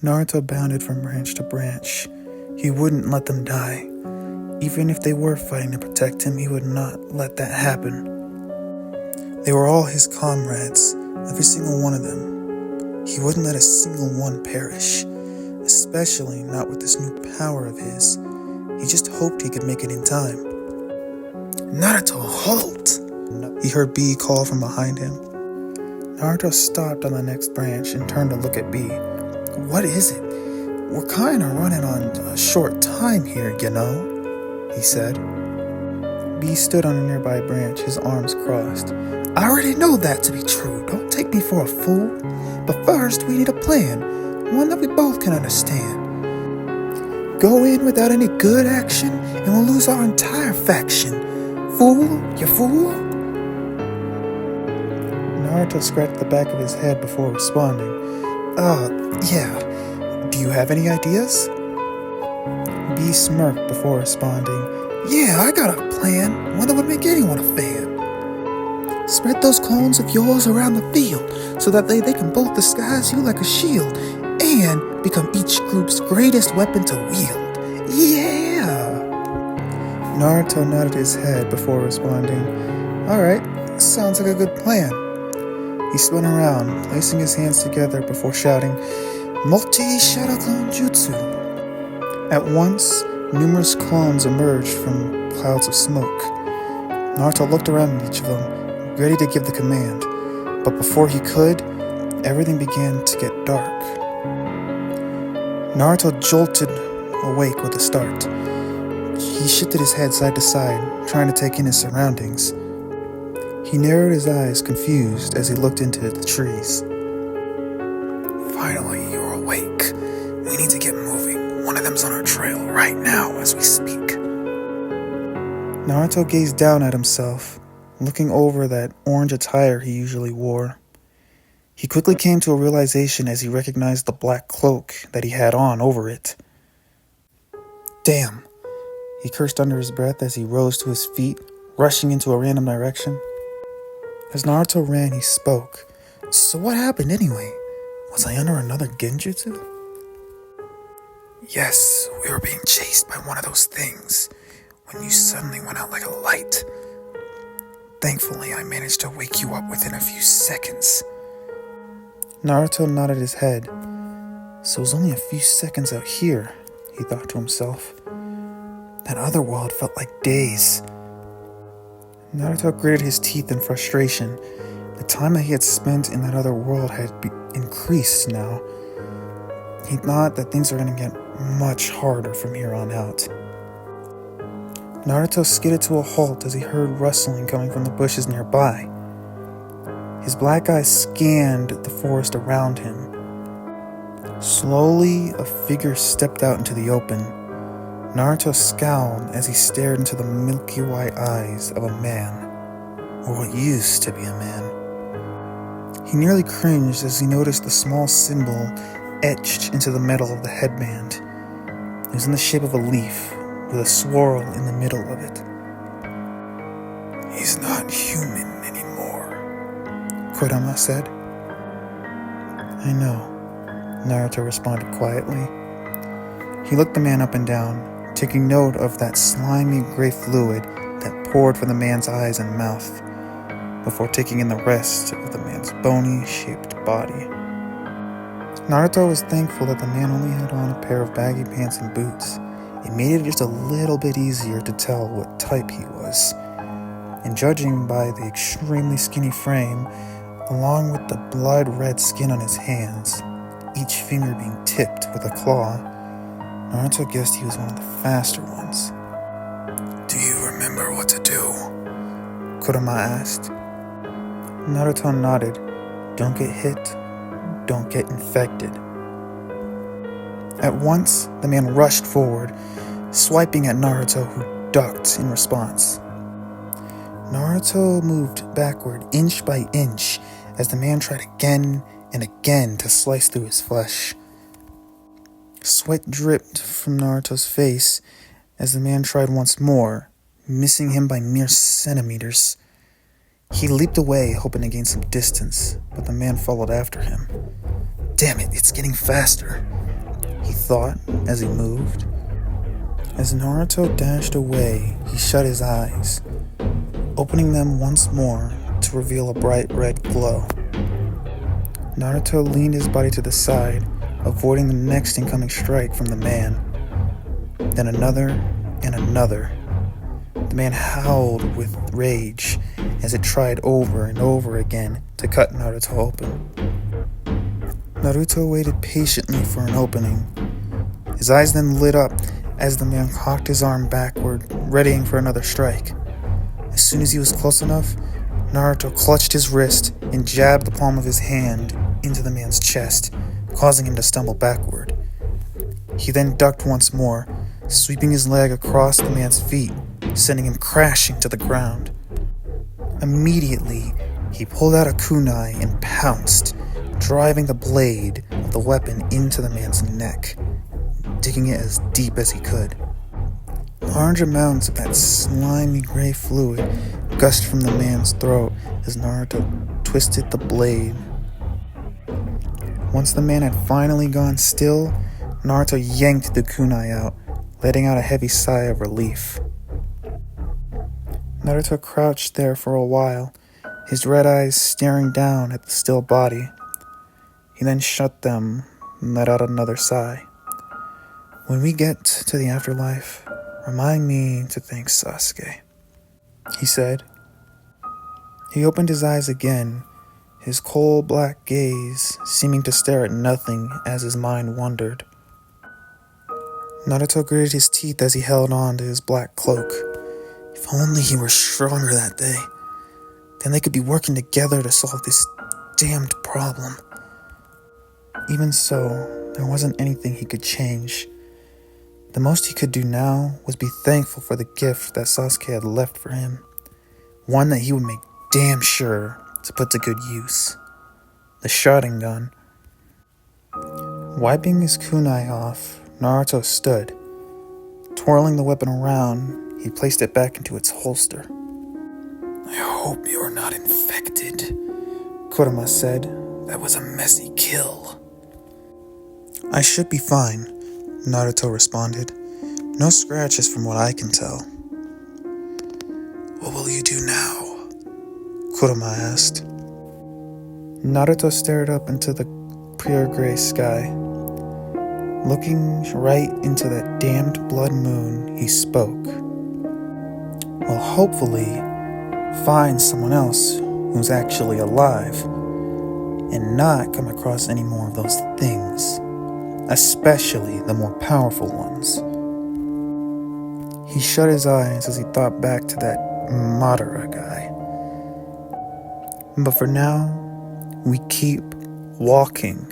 Naruto bounded from branch to branch. He wouldn't let them die. Even if they were fighting to protect him, he would not let that happen. They were all his comrades, every single one of them. He wouldn't let a single one perish, especially not with this new power of his. He just hoped he could make it in time. "Naruto, halt!" he heard B call from behind him. Naruto stopped on the next branch and turned to look at B. "What is it? We're kinda running on a short time here, you know," he said. B stood on a nearby branch, his arms crossed. "I already know that to be true. Don't take me for a fool. But first, we need a plan, one that we both can understand. Go in without any good action, and we'll lose our entire faction. Fool, you fool?" Naruto scratched the back of his head before responding. Yeah. Do you have any ideas?" B smirked before responding. "Yeah, I got a plan, one that would make anyone a fan. Spread those clones of yours around the field so that they can both disguise you like a shield and become each group's greatest weapon to wield. Yeah!" Naruto nodded his head before responding. "Alright, sounds like a good plan." He spun around, placing his hands together before shouting, "Multi-Shadow Clone Jutsu!" At once, numerous clones emerged from clouds of smoke. Naruto looked around at each of them, ready to give the command, but before he could, everything began to get dark. Naruto jolted awake with a start. He shifted his head side to side, trying to take in his surroundings. He narrowed his eyes, confused, as he looked into the trees. "Finally, you're awake. We need to get moving. One of them's on our trail right now as we speak." Naruto gazed down at himself, looking over that orange attire he usually wore. He quickly came to a realization as he recognized the black cloak that he had on over it. "Damn," he cursed under his breath as he rose to his feet, rushing into a random direction. As Naruto ran, he spoke. "So what happened anyway? Was I under another genjutsu?" "Yes, we were being chased by one of those things when you suddenly went out like a light. Thankfully, I managed to wake you up within a few seconds." Naruto nodded his head. So it was only a few seconds out here, he thought to himself. That other world felt like days. Naruto gritted his teeth in frustration. The time that he had spent in that other world had increased now. He thought that things were going to get much harder from here on out. Naruto skidded to a halt as he heard rustling coming from the bushes nearby. His black eyes scanned the forest around him. Slowly, a figure stepped out into the open. Naruto scowled as he stared into the milky white eyes of a man, or what used to be a man. He nearly cringed as he noticed the small symbol etched into the metal of the headband. It was in the shape of a leaf, with a swirl in the middle of it. "He's not human anymore," Kurama said. "I know," Naruto responded quietly. He looked the man up and down, taking note of that slimy gray fluid that poured from the man's eyes and mouth, before taking in the rest of the man's bony-shaped body. Naruto was thankful that the man only had on a pair of baggy pants and boots. It made it just a little bit easier to tell what type he was. And judging by the extremely skinny frame, along with the blood-red skin on his hands, each finger being tipped with a claw, Naruto guessed he was one of the faster ones. "Do you remember what to do?" Kurama asked. Naruto nodded. "Don't get hit. Don't get infected." At once, the man rushed forward, swiping at Naruto, who ducked in response. Naruto moved backward inch by inch as the man tried again and again to slice through his flesh. Sweat dripped from Naruto's face as the man tried once more, missing him by mere centimeters. He leaped away, hoping to gain some distance, but the man followed after him. "Damn it, it's getting faster," thought as he moved. As Naruto dashed away, he shut his eyes, opening them once more to reveal a bright red glow. Naruto leaned his body to the side, avoiding the next incoming strike from the man. Then another and another. The man howled with rage as it tried over and over again to cut Naruto open. Naruto waited patiently for an opening. His eyes then lit up as the man cocked his arm backward, readying for another strike. As soon as he was close enough, Naruto clutched his wrist and jabbed the palm of his hand into the man's chest, causing him to stumble backward. He then ducked once more, sweeping his leg across the man's feet, sending him crashing to the ground. Immediately, he pulled out a kunai and pounced, driving the blade of the weapon into the man's neck, digging it as deep as he could. Large amounts of that slimy gray fluid gushed from the man's throat as Naruto twisted the blade. Once the man had finally gone still, Naruto yanked the kunai out, letting out a heavy sigh of relief. Naruto crouched there for a while, his red eyes staring down at the still body. He then shut them and let out another sigh. When we get to the afterlife, remind me to thank Sasuke, he said. He opened his eyes again, his cold black gaze seeming to stare at nothing as his mind wandered. Naruto gritted his teeth as he held on to his black cloak. If only he were stronger that day, then they could be working together to solve this damned problem. Even so, there wasn't anything he could change. The most he could do now was be thankful for the gift that Sasuke had left for him, one that he would make damn sure to put to good use: the Sharingan. Wiping his kunai off, Naruto stood. Twirling the weapon around, he placed it back into its holster. I hope you're not infected, Kurama said. That was a messy kill. I should be fine, Naruto responded. No scratches from what I can tell. What will you do now? Kurama asked. Naruto stared up into the pure gray sky. Looking right into that damned blood moon, he spoke. Well, hopefully, find someone else who's actually alive and not come across any more of those things, especially the more powerful ones. He shut his eyes as he thought back to that Madara guy. But for now, we keep walking.